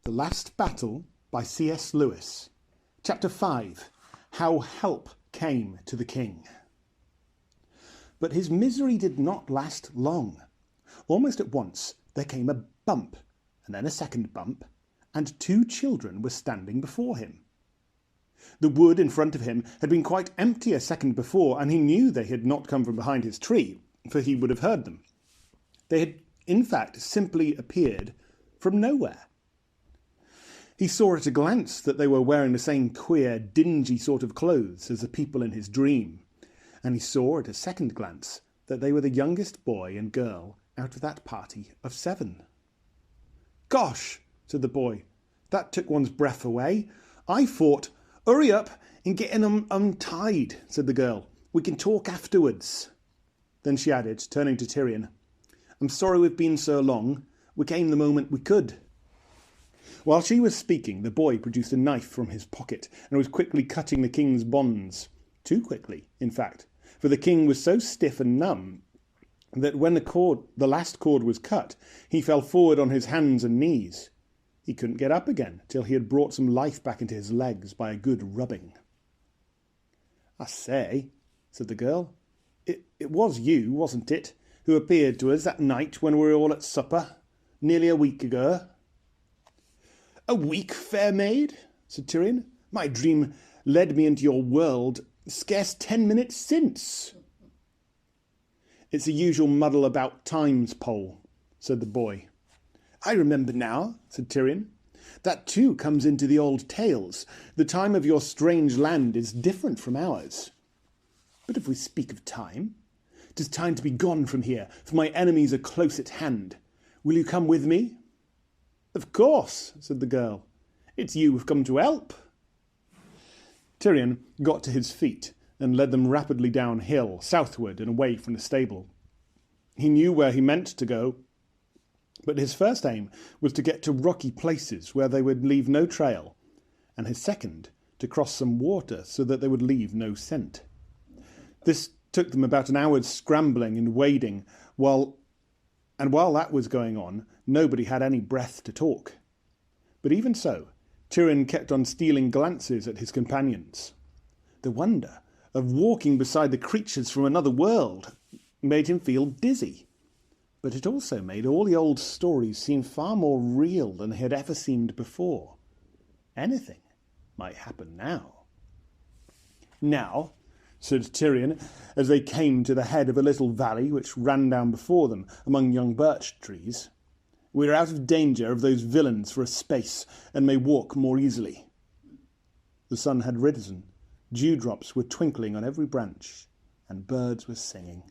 The Last Battle by C.S. Lewis. Chapter 5. How Help Came to the King. But his misery did not last long. Almost at once there came a bump, and then a second bump, and two children were standing before him. The wood in front of him had been quite empty a second before, and he knew they had not come from behind his tree, for he would have heard them. They had, in fact, simply appeared from nowhere. He saw at a glance that they were wearing the same queer, dingy sort of clothes as the people in his dream, and he saw at a second glance that they were the youngest boy and girl out of that party of 7. "Gosh," said the boy, "that took one's breath away. I thought—" "Hurry up and get them untied," said the girl. "We can talk afterwards." Then she added, turning to Tyrion, "I'm sorry we've been so long. We came the moment we could." While she was speaking, the boy produced a knife from his pocket and was quickly cutting the king's bonds. Too quickly, in fact, for the king was so stiff and numb that when the last cord was cut, he fell forward on his hands and knees. He couldn't get up again till he had brought some life back into his legs by a good rubbing. "I say," said the girl, it was you, wasn't it, who appeared to us that night when we were all at supper, nearly a week ago?" "A week, fair maid?" said Tyrion. "My dream led me into your world scarce 10 minutes since." "It's the usual muddle about times, Pole," said the boy. "I remember now," said Tyrion. "That too comes into the old tales. The time of your strange land is different from ours. But if we speak of time, 'tis time to be gone from here, for my enemies are close at hand. Will you come with me?" "Of course," said the girl. "It's you who've come to help." Tyrion got to his feet and led them rapidly downhill, southward and away from the stable. He knew where he meant to go, but his first aim was to get to rocky places where they would leave no trail, and his second to cross some water so that they would leave no scent. This took them about an hour's scrambling and wading, while that was going on, nobody had any breath to talk. But even so, Tyrion kept on stealing glances at his companions. The wonder of walking beside the creatures from another world made him feel dizzy. But it also made all the old stories seem far more real than they had ever seemed before. Anything might happen now. "Now," said Tyrion, as they came to the head of a little valley which ran down before them among young birch trees, "we are out of danger of those villains for a space, and may walk more easily." The sun had risen, dewdrops were twinkling on every branch, and birds were singing.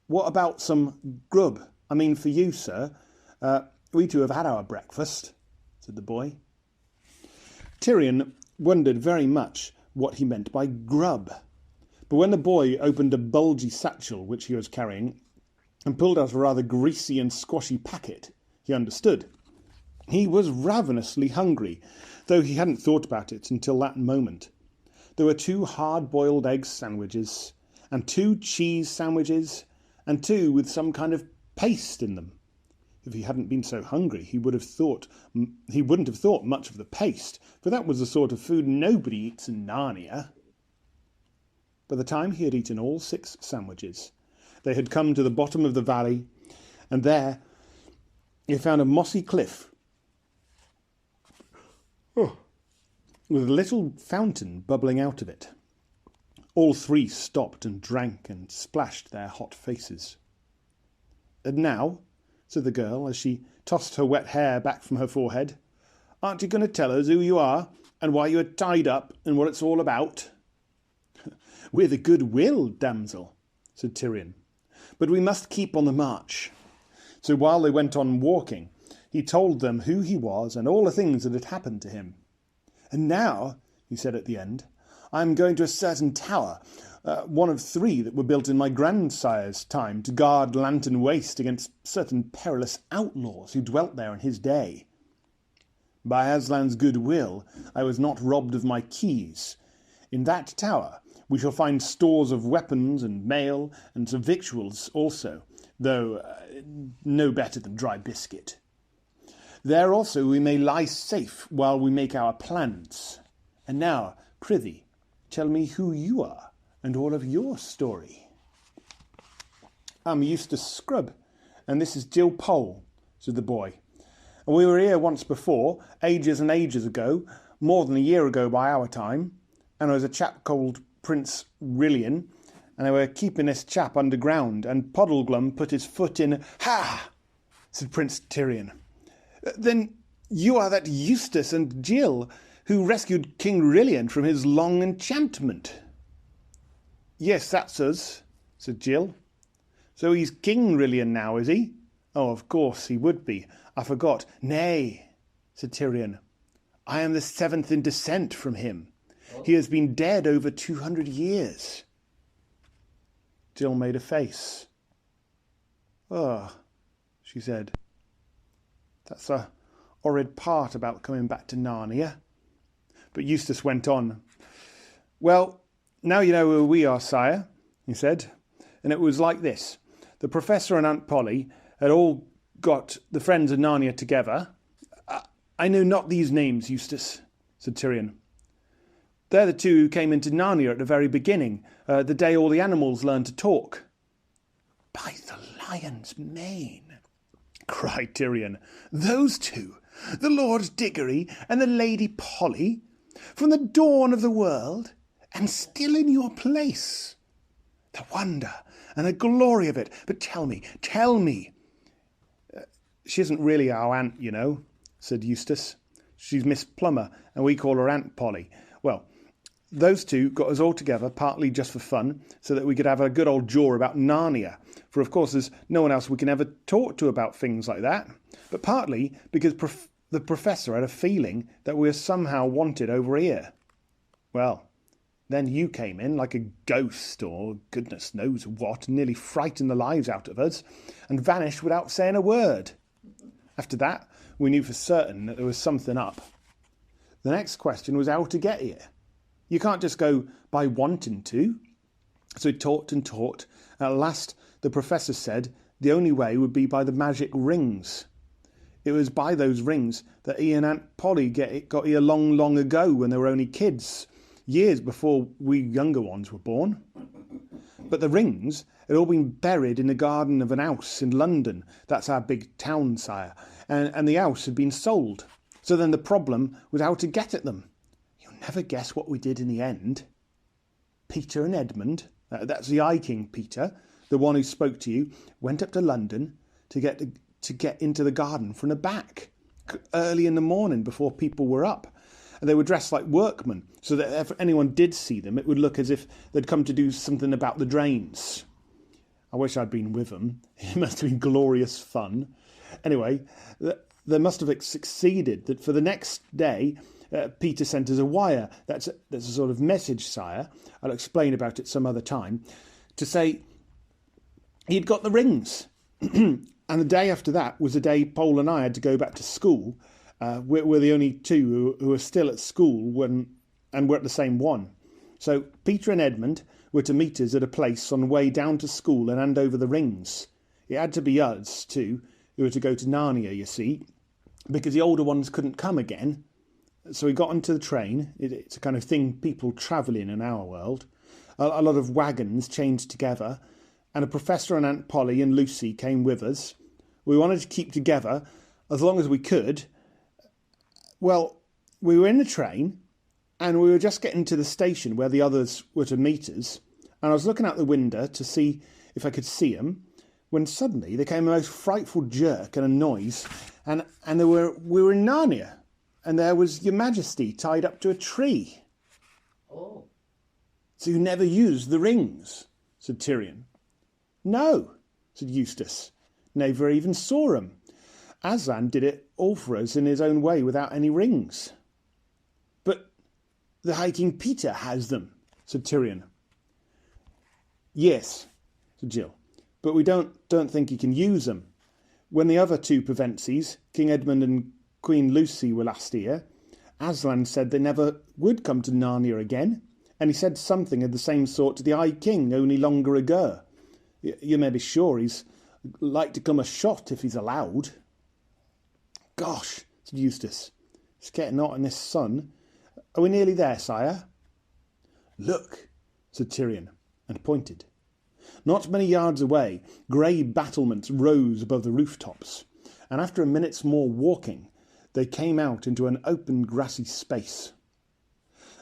"What about some grub? I mean for you, sir. We too have had our breakfast," said the boy. Tyrion wondered very much what he meant by grub, but when the boy opened a bulgy satchel which he was carrying and pulled out a rather greasy and squashy packet, he understood. He was ravenously hungry, though he hadn't thought about it until that moment. There were 2 hard-boiled egg sandwiches, and 2 cheese sandwiches, and 2 with some kind of paste in them. If he hadn't been so hungry, he wouldn't have thought much of the paste, for that was the sort of food nobody eats in Narnia. By the time he had eaten all 6 sandwiches, they had come to the bottom of the valley, and there he found a mossy cliff with a little fountain bubbling out of it. All 3 stopped and drank and splashed their hot faces. "And now," said the girl as she tossed her wet hair back from her forehead, "aren't you going to tell us who you are and why you are tied up and what it's all about?" "With a good will, damsel," said Tyrion, "but we must keep on the march." So while they went on walking, he told them who he was and all the things that had happened to him. "And now," he said at the end, "I am going to a certain tower, one of 3 that were built in my grandsire's time to guard Lantern Waste against certain perilous outlaws who dwelt there in his day. By Aslan's good will, I was not robbed of my keys. In that tower we shall find stores of weapons and mail, and some victuals also, though no better than dry biscuit. There also we may lie safe while we make our plans. And now, prithee, tell me who you are and all of your story." "I'm Eustace Scrubb, and this is Jill Pole," said the boy. "And we were here once before, ages and ages ago, more than a year ago by our time, and there was a chap called Prince Rilian, and they were keeping this chap underground, and Puddleglum put his foot in—" "Ha!" said Prince Tirian. "Then you are that Eustace and Jill who rescued King Rilian from his long enchantment." "Yes, that's us," said Jill. "So he's King Rilian now, is he? Oh, of course he would be. I forgot." "Nay," said Tirian. "I am the seventh in descent from him. He has been dead over 200 years. Jill made a face. "Oh," she said. "That's a horrid part about coming back to Narnia." But Eustace went on. "Well, now you know who we are, sire," he said. "And it was like this. The Professor and Aunt Polly had all got the friends of Narnia together." "I know not these names, Eustace," said Tirian. "They're the two who came into Narnia at the very beginning, the day all the animals learned to talk." "By the lion's mane," cried Tirian. "Those two, the Lord Diggory and the Lady Polly, from the dawn of the world, and still in your place. The wonder and the glory of it. But tell me. "She isn't really our aunt, you know," said Eustace. "She's Miss Plummer, and we call her Aunt Polly. Well, those two got us all together, partly just for fun, so that we could have a good old jaw about Narnia, for of course there's no one else we can ever talk to about things like that, but partly because the Professor had a feeling that we were somehow wanted over here. Well, then you came in like a ghost, or goodness knows what, and nearly frightened the lives out of us, and vanished without saying a word. After that, we knew for certain that there was something up. The next question was how to get here. You can't just go by wanting to." So he talked and talked, and at last the Professor said the only way would be by the magic rings. It was by those rings that he and Aunt Polly got here long, long ago when they were only kids, years before we younger ones were born. But the rings had all been buried in the garden of an house in London. That's our big town, sire. And the house had been sold. So then the problem was how to get at them. You'll never guess what we did in the end. Peter and Edmund, that's the Eye King Peter, the one who spoke to you, went up to London to get into the garden from the back, early in the morning before people were up. And they were dressed like workmen, so that if anyone did see them, it would look as if they'd come to do something about the drains. I wish I'd been with them. It must have been glorious fun. Anyway, they must have succeeded. That for the next day, Peter sent us a wire. That's a sort of message, sire. I'll explain about it some other time. To say he'd got the rings. And the day after that was the day Pole and I had to go back to school. We're the only two who are still at school and we're at the same one. So Peter and Edmund were to meet us at a place on the way down to school and hand over the rings. It had to be us, too, who were to go to Narnia, you see, because the older ones couldn't come again. So we got onto the train. It's a kind of thing people travel in our world. A lot of wagons chained together, and a Professor and Aunt Polly and Lucy came with us. We wanted to keep together as long as we could. Well, we were in the train, and we were just getting to the station where the others were to meet us, and I was looking out the window to see if I could see them, when suddenly there came a most frightful jerk and a noise, and we were in Narnia, and there was Your Majesty tied up to a tree. "Oh." "So you never used the rings?" said Tirian. "No," said Eustace. "Never even saw 'em. Aslan did it all for us in his own way without any rings." "But the High King Peter has them," said Tirian. "Yes," said Jill, "but we don't think he can use them. When the other two Pevensies, King Edmund and Queen Lucy, were last here, Aslan said they never would come to Narnia again, and he said something of the same sort to the High King only longer ago. You may be sure he's like to come a shot if he's allowed." Gosh, said Eustace. It's getting hot in this sun. Are we nearly there, sire? Look, said Tyrion, and pointed. Not many yards away, grey battlements rose above the rooftops, and after a minute's more walking, they came out into an open grassy space.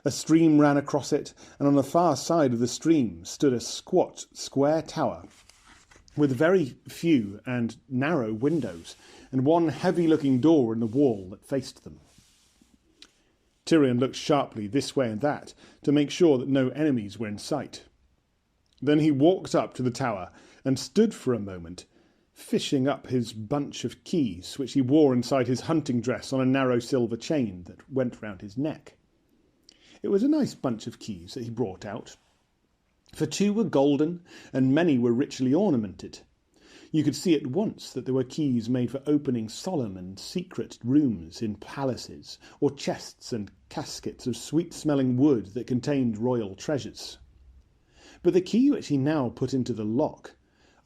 A stream ran across it, and on the far side of the stream stood a squat, square tower with very few and narrow windows, and one heavy-looking door in the wall that faced them. Tyrion looked sharply this way and that to make sure that no enemies were in sight. Then he walked up to the tower and stood for a moment, fishing up his bunch of keys, which he wore inside his hunting dress on a narrow silver chain that went round his neck. It was a nice bunch of keys that he brought out, for 2 were golden and many were richly ornamented. You could see at once that there were keys made for opening solemn and secret rooms in palaces, or chests and caskets of sweet-smelling wood that contained royal treasures. But the key which he now put into the lock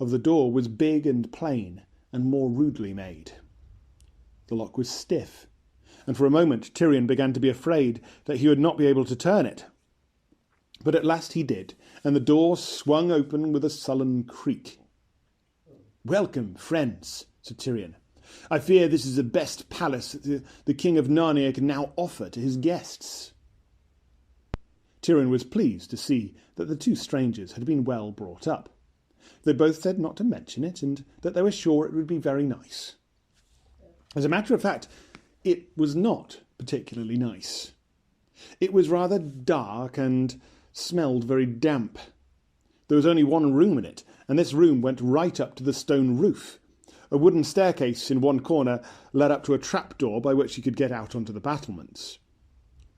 of the door was big and plain, and more rudely made. The lock was stiff, and for a moment Tyrion began to be afraid that he would not be able to turn it. But at last he did, and the door swung open with a sullen creak. "Welcome, friends," said Tyrion. "I fear this is the best palace the King of Narnia can now offer to his guests." Tyrion was pleased to see that the 2 strangers had been well brought up. They both said not to mention it, and that they were sure it would be very nice. As a matter of fact, it was not particularly nice. It was rather dark and smelled very damp. There was only one room in it, and this room went right up to the stone roof. A wooden staircase in one corner led up to a trapdoor by which you could get out onto the battlements.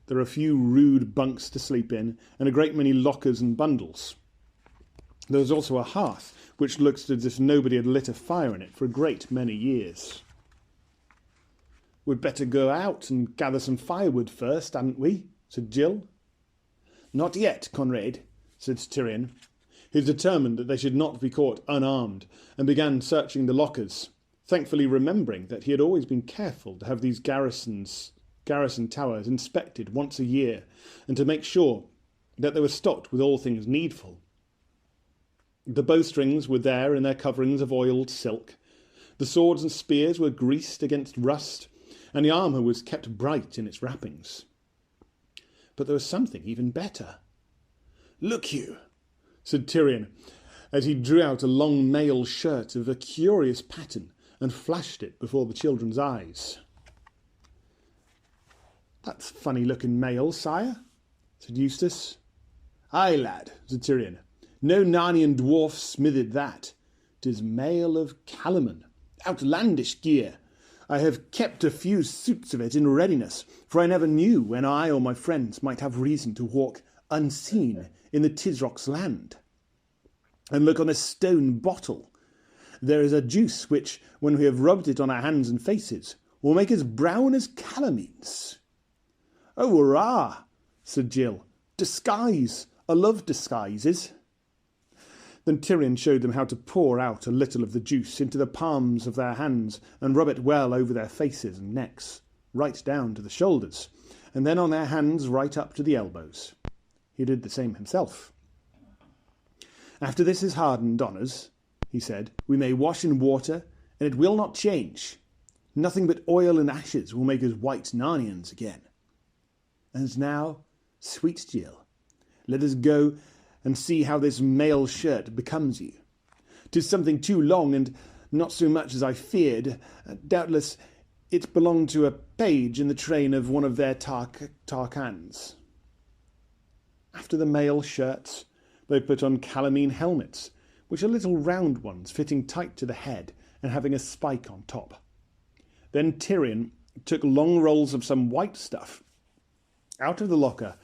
There were a few rude bunks to sleep in, and a great many lockers and bundles. There was also a hearth, which looked as if nobody had lit a fire in it for a great many years. "We'd better go out and gather some firewood first, hadn't we?" said Jill. "Not yet, Conrad," said Tyrion. He was determined that they should not be caught unarmed, and began searching the lockers, thankfully remembering that he had always been careful to have these garrison towers inspected once a year, and to make sure that they were stocked with all things needful. The bowstrings were there in their coverings of oiled silk. The swords and spears were greased against rust, and the armour was kept bright in its wrappings. But there was something even better. "Look you," said Tyrion, as he drew out a long mail shirt of a curious pattern and flashed it before the children's eyes. "That's funny-looking mail, sire," said Eustace. "Aye, lad," said Tyrion. "No Narnian dwarf smithed that. 'Tis mail of Calaman. Outlandish gear. I have kept a few suits of it in readiness, for I never knew when I or my friends might have reason to walk unseen in the Tisrock's land. And look on this stone bottle. There is a juice which, when we have rubbed it on our hands and faces, will make us brown as calamine's." "Oh, hurrah!" said Jill. "Disguise! I love disguises." Then Tyrion showed them how to pour out a little of the juice into the palms of their hands and rub it well over their faces and necks, right down to the shoulders, and then on their hands right up to the elbows. He did the same himself. "After this is hardened on us," he said, "we may wash in water, and it will not change. Nothing but oil and ashes will make us white Narnians again. And now, sweet Jill, let us go and see how this mail shirt becomes you. 'Tis something too long, and not so much as I feared. Doubtless it belonged to a page in the train of one of their Tarkans." After the mail shirts, they put on Calamine helmets, which are little round ones fitting tight to the head and having a spike on top. Then Tyrion took long rolls of some white stuff out of the locker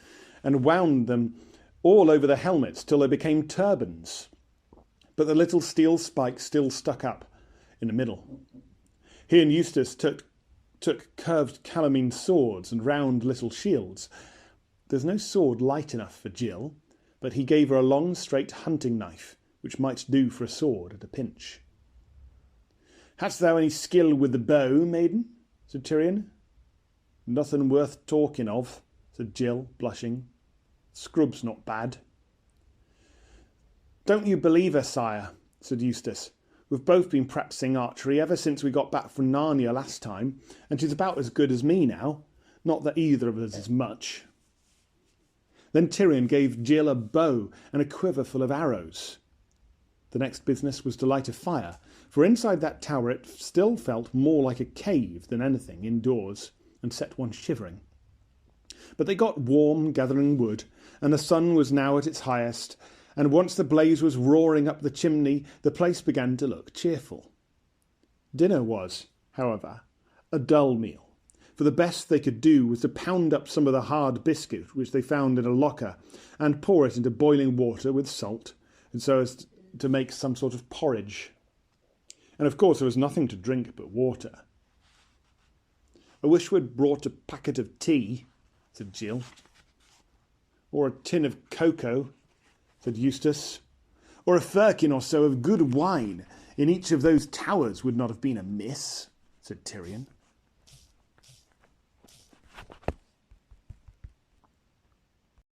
and wound them all over the helmets till they became turbans, but the little steel spikes still stuck up in the middle. He and Eustace took curved Calamine swords and round little shields. There's no sword light enough for Jill, but he gave her a long straight hunting knife, which might do for a sword at a pinch. "Hast thou any skill with the bow, maiden?" said Tyrion. Nothing worth talking of, said Jill, blushing. Scrub's not bad. Don't you believe her, sire, said Eustace. We've both been practising archery ever since we got back from Narnia last time, and she's about as good as me now. Not that either of us is much. Then Tyrion gave Jill a bow and a quiver full of arrows. The next business was to light a fire, for inside that tower it still felt more like a cave than anything indoors, and set one shivering. But they got warm gathering wood, and the sun was now at its highest, and once the blaze was roaring up the chimney, the place began to look cheerful. Dinner was, however, a dull meal, for the best they could do was to pound up some of the hard biscuit which they found in a locker, and pour it into boiling water with salt, and so as to make some sort of porridge. And of course there was nothing to drink but water. I wish we'd brought a packet of tea, said Jill. Or a tin of cocoa, said Eustace. Or a firkin or so of good wine in each of those towers would not have been amiss, said Tyrion.